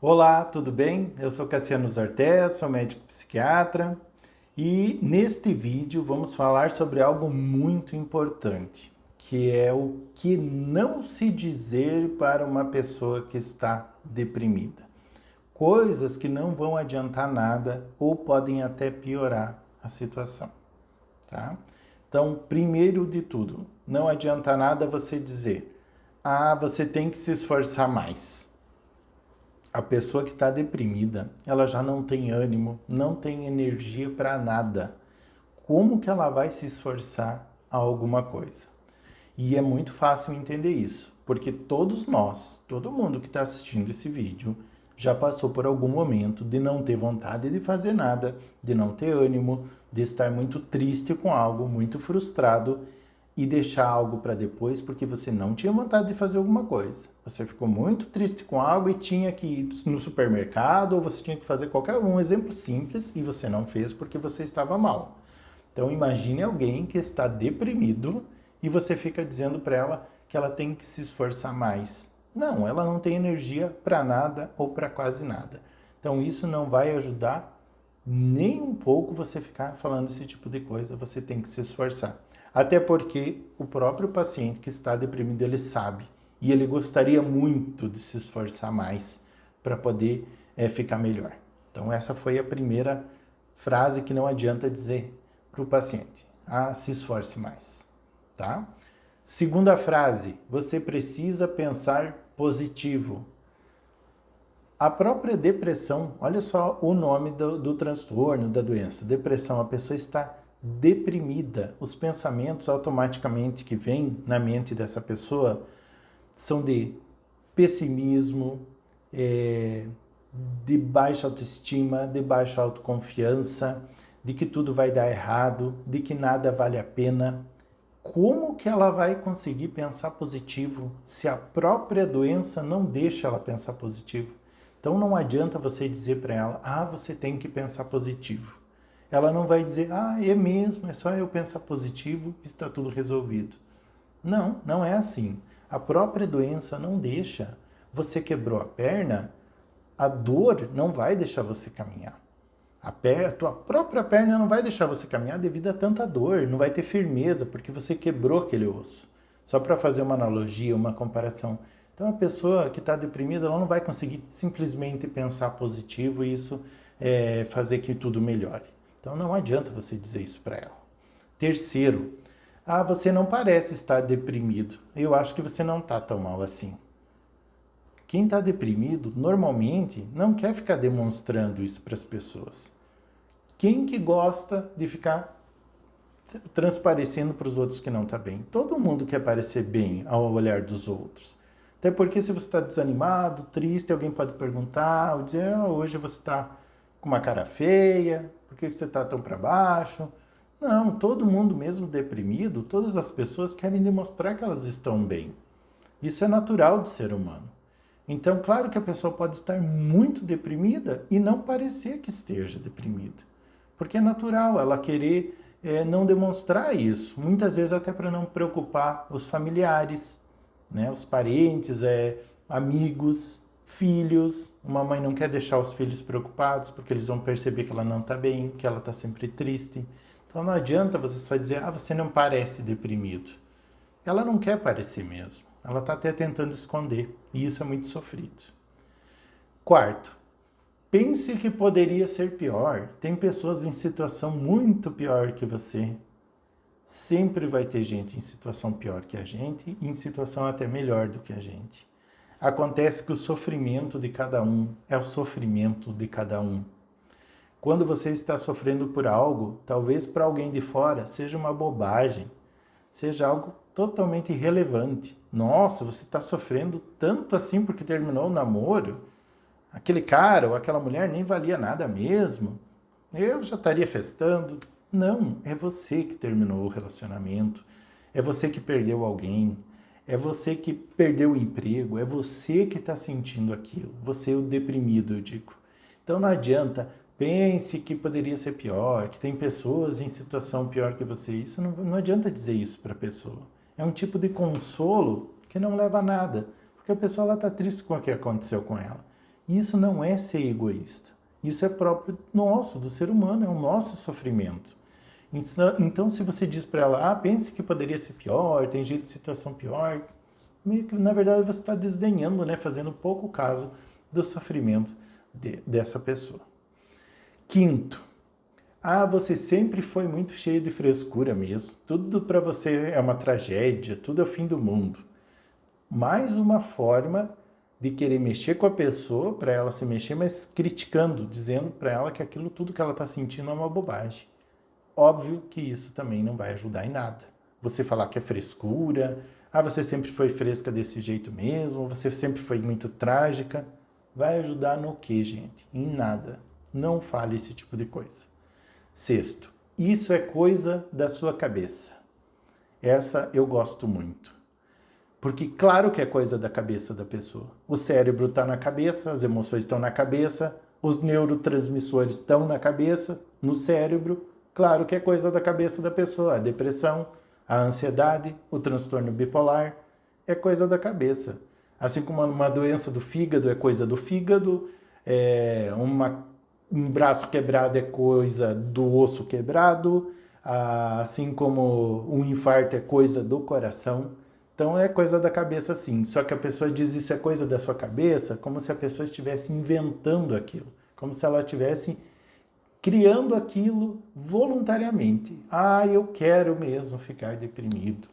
Olá, tudo bem? Eu sou Cassiano Zortes, sou médico psiquiatra e neste vídeo vamos falar sobre algo muito importante, que é o que não se dizer para uma pessoa que está deprimida. Coisas que não vão adiantar nada ou podem até piorar a situação, tá? Então, primeiro de tudo, não adianta nada você dizer: "Ah, você tem que se esforçar mais". A pessoa que está deprimida, ela já não tem ânimo, não tem energia para nada. Como que ela vai se esforçar a alguma coisa? E é muito fácil entender isso, porque todos nós, todo mundo que está assistindo esse vídeo, já passou por algum momento de não ter vontade de fazer nada, de não ter ânimo, de estar muito triste com algo, muito frustrado e deixar algo para depois porque você não tinha vontade de fazer alguma coisa. Você ficou muito triste com algo e tinha que ir no supermercado ou você tinha que fazer qualquer um exemplo simples e você não fez porque você estava mal. Então imagine alguém que está deprimido e você fica dizendo para ela que ela tem que se esforçar mais. Não, ela não tem energia para nada ou para quase nada. Então isso não vai ajudar nem um pouco você ficar falando esse tipo de coisa, você tem que se esforçar. Até porque o próprio paciente que está deprimido, ele sabe. E ele gostaria muito de se esforçar mais para poder ficar melhor. Então essa foi a primeira frase que não adianta dizer para o paciente. Ah, se esforce mais, tá? Segunda frase, você precisa pensar positivo. A própria depressão, olha só o nome do transtorno, da doença. Depressão, a pessoa está deprimida. Os pensamentos automaticamente que vêm na mente dessa pessoa são de pessimismo, de baixa autoestima, de baixa autoconfiança, de que tudo vai dar errado, de que nada vale a pena. Como que ela vai conseguir pensar positivo se a própria doença não deixa ela pensar positivo? Então não adianta você dizer para ela: "Ah, você tem que pensar positivo". Ela não vai dizer: "Ah, é mesmo, é só eu pensar positivo e está tudo resolvido". Não, não é assim. A própria doença não deixa. Você quebrou a perna, a dor não vai deixar você caminhar. A tua própria perna não vai deixar você caminhar devido a tanta dor, não vai ter firmeza, porque você quebrou aquele osso. Só para fazer uma analogia, uma comparação. Então, a pessoa que está deprimida, ela não vai conseguir simplesmente pensar positivo e isso fazer que tudo melhore. Então, não adianta você dizer isso para ela. Terceiro, ah, você não parece estar deprimido. Eu acho que você não está tão mal assim. Quem está deprimido, normalmente, não quer ficar demonstrando isso para as pessoas. Quem que gosta de ficar transparecendo para os outros que não está bem? Todo mundo quer parecer bem ao olhar dos outros. Até porque se você está desanimado, triste, alguém pode perguntar, ou dizer: "Ah, hoje você está com uma cara feia, por que você está tão para baixo?". Não, todo mundo, mesmo deprimido, todas as pessoas querem demonstrar que elas estão bem. Isso é natural do ser humano. Então, claro que a pessoa pode estar muito deprimida e não parecer que esteja deprimida. Porque é natural ela querer não demonstrar isso. Muitas vezes até para não preocupar os familiares, né? Os parentes, amigos, filhos. Uma mãe não quer deixar os filhos preocupados porque eles vão perceber que ela não está bem, que ela está sempre triste. Então não adianta você só dizer: "Ah, você não parece deprimido". Ela não quer parecer mesmo. Ela está até tentando esconder. E isso é muito sofrido. Quarto, pense que poderia ser pior. Tem pessoas em situação muito pior que você. Sempre vai ter gente em situação pior que a gente e em situação até melhor do que a gente. Acontece que o sofrimento de cada um é o sofrimento de cada um. Quando você está sofrendo por algo, talvez para alguém de fora seja uma bobagem, seja algo totalmente irrelevante. Nossa, você está sofrendo tanto assim porque terminou o namoro? Aquele cara ou aquela mulher nem valia nada mesmo. Eu já estaria festando. Não, é você que terminou o relacionamento. É você que perdeu alguém. É você que perdeu o emprego. É você que está sentindo aquilo. Você é o deprimido, eu digo. Então não adianta, pense que poderia ser pior, que tem pessoas em situação pior que você. Isso não adianta dizer isso para a pessoa. É um tipo de consolo que não leva a nada. Porque a pessoa está triste com o que aconteceu com ela. Isso não é ser egoísta. Isso é próprio nosso, do ser humano, é o nosso sofrimento. Então, se você diz para ela, pense que poderia ser pior, tem jeito de situação pior, meio que, na verdade, você está desdenhando, né? Fazendo pouco caso do sofrimento dessa pessoa. Quinto, você sempre foi muito cheio de frescura mesmo. Tudo para você é uma tragédia, tudo é o fim do mundo. Mais uma forma de querer mexer com a pessoa, para ela se mexer, mas criticando, dizendo para ela que aquilo tudo que ela está sentindo é uma bobagem. Óbvio que isso também não vai ajudar em nada. Você falar que é frescura, você sempre foi fresca desse jeito mesmo, você sempre foi muito trágica, vai ajudar no quê, gente? Em nada. Não fale esse tipo de coisa. Sexto, isso é coisa da sua cabeça. Essa eu gosto muito. Porque claro que é coisa da cabeça da pessoa. O cérebro está na cabeça, as emoções estão na cabeça, os neurotransmissores estão na cabeça, no cérebro. Claro que é coisa da cabeça da pessoa. A depressão, a ansiedade, o transtorno bipolar é coisa da cabeça. Assim como uma doença do fígado é coisa do fígado, um braço quebrado é coisa do osso quebrado, assim como um infarto é coisa do coração. Então é coisa da cabeça sim. Só que a pessoa diz isso é coisa da sua cabeça, como se a pessoa estivesse inventando aquilo, como se ela estivesse criando aquilo voluntariamente. Eu quero mesmo ficar deprimido.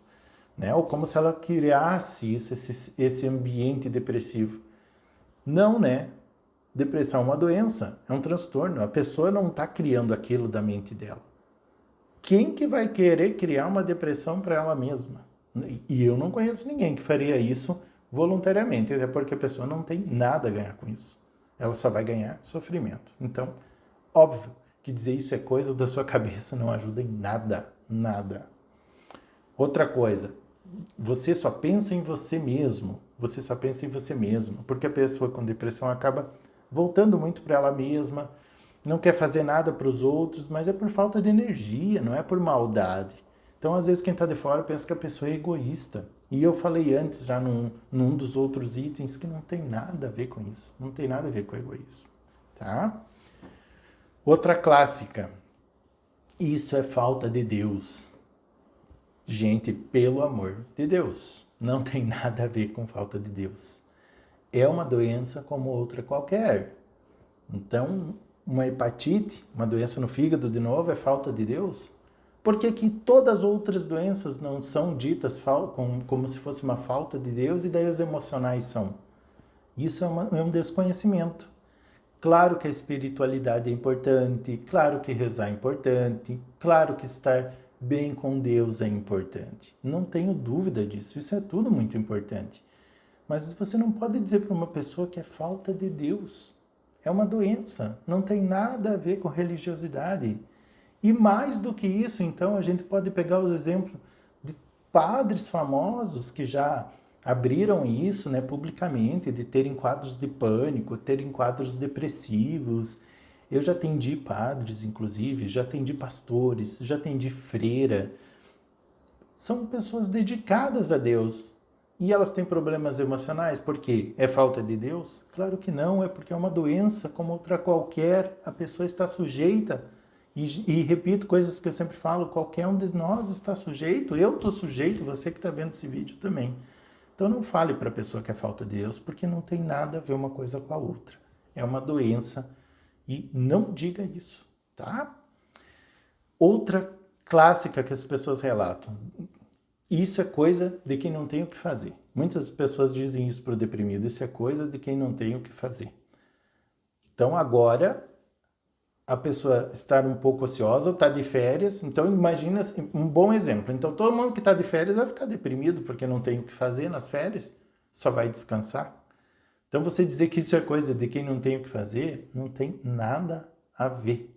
Né? Ou como se ela criasse esse ambiente depressivo. Não, né? Depressão é uma doença, é um transtorno. A pessoa não está criando aquilo da mente dela. Quem que vai querer criar uma depressão para ela mesma? E eu não conheço ninguém que faria isso voluntariamente, até porque a pessoa não tem nada a ganhar com isso. Ela só vai ganhar sofrimento. Então, óbvio que dizer isso é coisa da sua cabeça não ajuda em nada, nada. Outra coisa, você só pensa em você mesmo. Você só pensa em você mesmo, porque a pessoa com depressão acaba voltando muito para ela mesma, não quer fazer nada para os outros, mas é por falta de energia, não é por maldade. Então, às vezes, quem está de fora pensa que a pessoa é egoísta. E eu falei antes, já num dos outros itens, que não tem nada a ver com isso. Não tem nada a ver com egoísmo. Tá? Outra clássica. Isso é falta de Deus. Gente, pelo amor de Deus, não tem nada a ver com falta de Deus. É uma doença como outra qualquer. Então, uma hepatite, uma doença no fígado, de novo, é falta de Deus? Por que que todas as outras doenças não são ditas como se fosse uma falta de Deus e daí as emocionais são? Isso é um desconhecimento. Claro que a espiritualidade é importante, claro que rezar é importante, claro que estar bem com Deus é importante. Não tenho dúvida disso, isso é tudo muito importante. Mas você não pode dizer para uma pessoa que é falta de Deus. É uma doença, não tem nada a ver com religiosidade. E mais do que isso, então, a gente pode pegar o exemplo de padres famosos que já abriram isso, né, publicamente, de terem quadros de pânico, terem quadros depressivos. Eu já atendi padres, inclusive, já atendi pastores, já atendi freira. São pessoas dedicadas a Deus. E elas têm problemas emocionais. Por quê? É falta de Deus? Claro que não, é porque é uma doença como outra qualquer. A pessoa está sujeita. E repito coisas que eu sempre falo, qualquer um de nós está sujeito. Eu estou sujeito, você que está vendo esse vídeo também. Então não fale para a pessoa que é falta de Deus, porque não tem nada a ver uma coisa com a outra. É uma doença e não diga isso, tá? Outra clássica que as pessoas relatam. Isso é coisa de quem não tem o que fazer. Muitas pessoas dizem isso para o deprimido. Isso é coisa de quem não tem o que fazer. Então agora a pessoa estar um pouco ociosa ou está de férias. Então imagina um bom exemplo. Então todo mundo que está de férias vai ficar deprimido porque não tem o que fazer nas férias. Só vai descansar. Então você dizer que isso é coisa de quem não tem o que fazer, não tem nada a ver.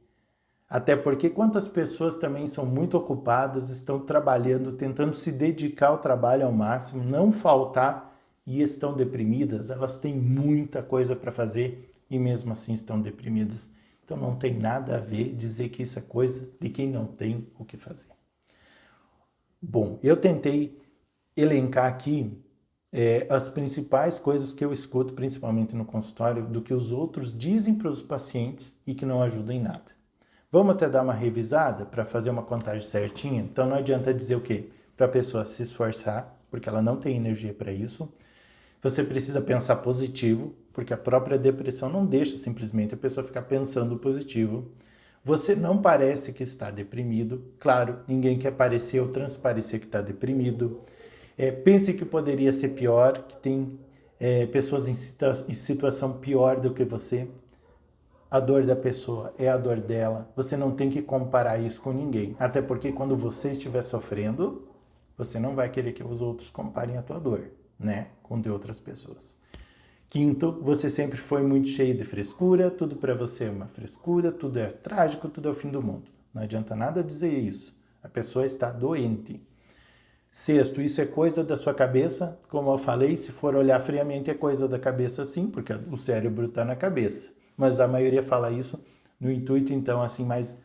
Até porque quantas pessoas também são muito ocupadas, estão trabalhando, tentando se dedicar ao trabalho ao máximo, não faltar e estão deprimidas. Elas têm muita coisa para fazer e mesmo assim estão deprimidas. Então não tem nada a ver dizer que isso é coisa de quem não tem o que fazer. Bom, eu tentei elencar aqui as principais coisas que eu escuto, principalmente no consultório, do que os outros dizem para os pacientes e que não ajudam em nada. Vamos até dar uma revisada para fazer uma contagem certinha? Então não adianta dizer o quê? Para a pessoa se esforçar, porque ela não tem energia para isso. Você precisa pensar positivo, porque a própria depressão não deixa simplesmente a pessoa ficar pensando positivo. Você não parece que está deprimido. Claro, ninguém quer parecer ou transparecer que está deprimido. Pense que poderia ser pior, que tem pessoas em situação pior do que você. A dor da pessoa é a dor dela. Você não tem que comparar isso com ninguém. Até porque quando você estiver sofrendo, você não vai querer que os outros comparem a tua dor, né, com de outras pessoas. Quinto, você sempre foi muito cheio de frescura, tudo para você é uma frescura, tudo é trágico, tudo é o fim do mundo. Não adianta nada dizer isso. A pessoa está doente. Sexto, isso é coisa da sua cabeça. Como eu falei, se for olhar friamente, é coisa da cabeça sim, porque o cérebro está na cabeça. Mas a maioria fala isso no intuito, então, assim, mais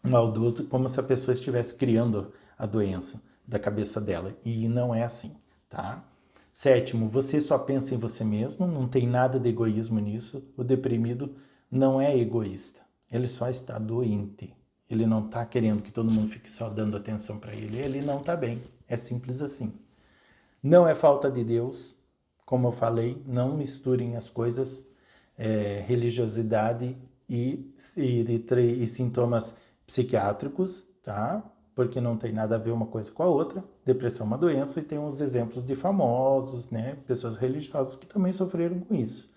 maldoso, como se a pessoa estivesse criando a doença da cabeça dela. E não é assim, tá? Sétimo, você só pensa em você mesmo, não tem nada de egoísmo nisso. O deprimido não é egoísta, ele só está doente. Ele não está querendo que todo mundo fique só dando atenção para ele. Ele não está bem. É simples assim. Não é falta de Deus. Como eu falei, não misturem as coisas, religiosidade e sintomas psiquiátricos, tá? Porque não tem nada a ver uma coisa com a outra. Depressão é uma doença e tem uns exemplos de famosos, né? Pessoas religiosas que também sofreram com isso.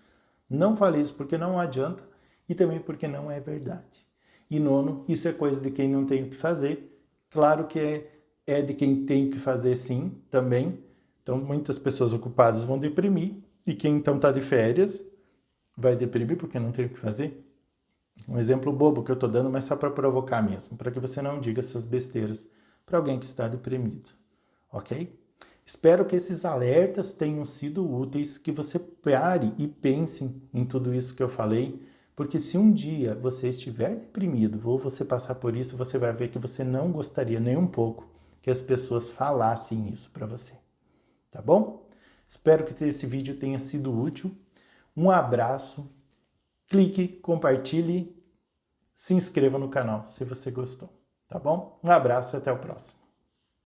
Não fale isso porque não adianta e também porque não é verdade. E nono, isso é coisa de quem não tem o que fazer. Claro que é de quem tem o que fazer sim, também. Então, muitas pessoas ocupadas vão deprimir. E quem então está de férias vai deprimir porque não tem o que fazer. Um exemplo bobo que eu estou dando, mas só para provocar mesmo, para que você não diga essas besteiras para alguém que está deprimido. Ok? Espero que esses alertas tenham sido úteis, que você pare e pense em tudo isso que eu falei, porque se um dia você estiver deprimido ou você passar por isso, você vai ver que você não gostaria nem um pouco que as pessoas falassem isso para você. Tá bom? Espero que esse vídeo tenha sido útil. Um abraço, clique, compartilhe, se inscreva no canal se você gostou. Tá bom? Um abraço e até o próximo.